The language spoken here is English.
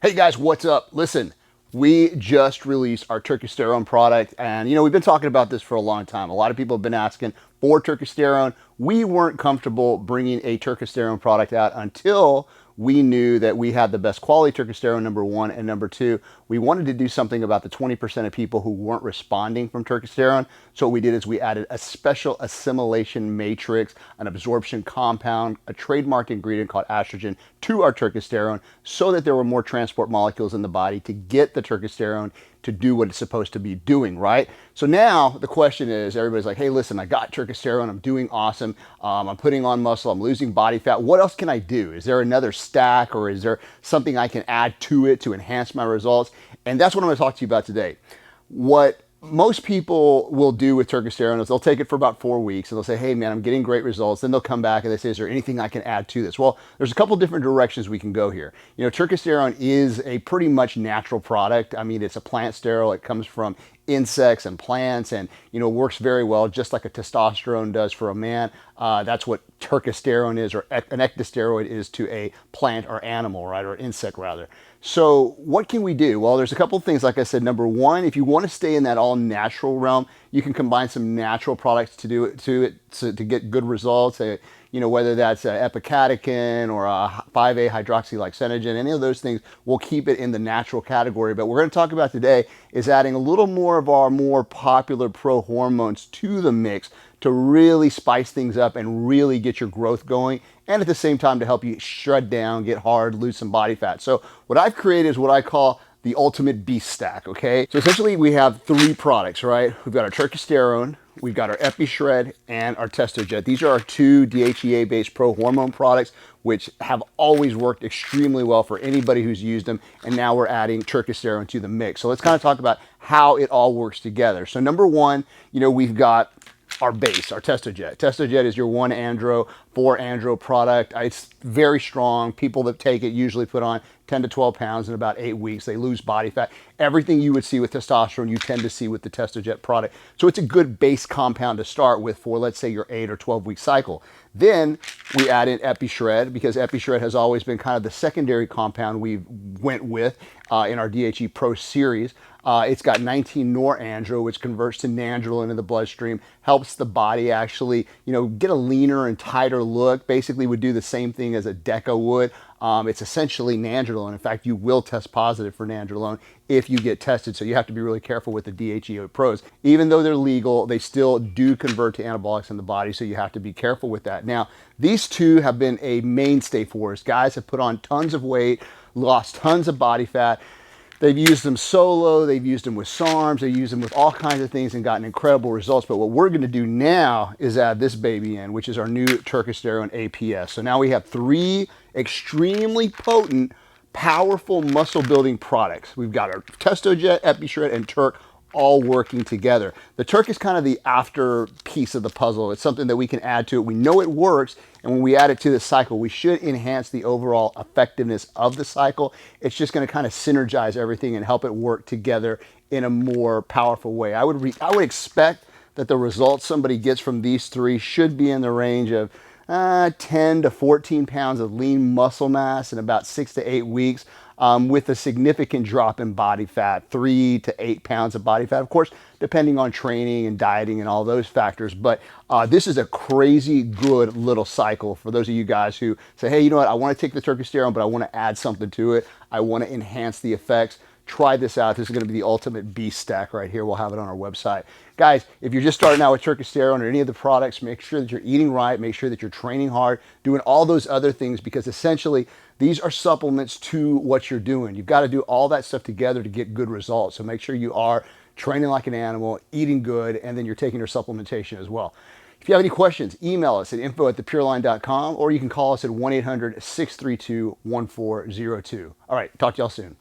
Hey guys, what's up? Listen, we just released our Turkesterone product, and we've been talking about this for a long time. A lot of people have been asking for Turkesterone. We weren't comfortable bringing a Turkesterone product out until we knew that we had the best quality Turkesterone, number one, and number two, we wanted to do something about the 20% of people who weren't responding from Turkesterone. So what we did is we added a special assimilation matrix, an absorption compound, a trademark ingredient called estrogen to our Turkesterone so that there were more transport molecules in the body to get the Turkesterone to do what it's supposed to be doing, right? So now the question is, everybody's like, hey, listen, I got Turkesterone, I'm doing awesome, I'm putting on muscle, I'm losing body fat. What else can I do? Is there another stack, or is there something I can add to it to enhance my results? And that's what I'm gonna talk to you about today. What most people will do with Turkesterone is they'll take it for about 4 weeks and they'll say, hey man, I'm getting great results. Then they'll come back and they say, is there anything I can add to this? Well, there's a couple different directions we can go here. Turkesterone is a pretty much natural product. I mean, it's a plant sterol. It comes from insects and plants, and works very well, just like a testosterone does for a man. That's what Turkesterone is, or an ectosteroid is to a plant or animal, right, or insect rather. So what can we do? Well, there's a couple of things. Like I said, number one, if you want to stay in that all natural realm, you can combine some natural products to do it to get good results. Whether that's epicatechin or a 5-A hydroxylicenogene, any of those things will keep it in the natural category. But what we're going to talk about today is adding a little more of our more popular ProHormones to the mix to really spice things up and really get your growth going, and at the same time to help you shred down, get hard, lose some body fat. So what I've created is what I call the ultimate beast stack, okay? So essentially we have 3 products, right? We've got our Turkesterone, we've got our Epishred, and our Testojet. These are our 2 DHEA-based pro-hormone products, which have always worked extremely well for anybody who's used them, and now we're adding Turkesterone to the mix. So let's kind of talk about how it all works together. So number one, we've got our base, our Testojet. Testojet is your 1-andro, 4-andro product. It's very strong. People that take it usually put on 10 to 12 pounds in about 8 weeks. They lose body fat. Everything you would see with testosterone, you tend to see with the Testojet product. So it's a good base compound to start with for, let's say, your 8 or 12-week cycle. Then we add in Epishred, because Epishred has always been kind of the secondary compound we went with in our DHE Pro series. It's got 19 NorAndro, which converts to nandrolone in the bloodstream, helps the body actually, get a leaner and tighter look. Basically would do the same thing as a Deca would. It's essentially nandrolone. In fact, you will test positive for nandrolone if you get tested, so you have to be really careful with the DHEA pros. Even though they're legal, they still do convert to anabolics in the body, so you have to be careful with that. Now, these 2 have been a mainstay for us. Guys have put on tons of weight, lost tons of body fat. They've used them solo, they've used them with SARMs, they've used them with all kinds of things and gotten incredible results. But what we're going to do now is add this baby in, which is our new Turkesterone APS. So now we have 3 extremely potent, powerful muscle building products. We've got our Testojet, Epishred, and Turk all working together. The Turk is kind of the after piece of the puzzle. It's something that we can add to it. We know it works, and when we add it to the cycle, we should enhance the overall effectiveness of the cycle. It's just going to kind of synergize everything and help it work together in a more powerful way. I would expect that the results somebody gets from these 3 should be in the range of 10 to 14 pounds of lean muscle mass in about 6 to 8 weeks, with a significant drop in body fat, 3 to 8 pounds of body fat, of course, depending on training and dieting and all those factors. But this is a crazy good little cycle for those of you guys who say, hey, you know what, I want to take the Turkesterone, but I want to add something to it. I want to enhance the effects. Try this out. This is going to be the ultimate beast stack right here. We'll have it on our website. Guys, if you're just starting out with Turkesterone or any of the products, make sure that you're eating right, make sure that you're training hard, doing all those other things, because essentially these are supplements to what you're doing. You've got to do all that stuff together to get good results. So make sure you are training like an animal, eating good, and then you're taking your supplementation as well. If you have any questions, email us at info@thepureline.com, or you can call us at 1-800-632-1402. All right, talk to y'all soon.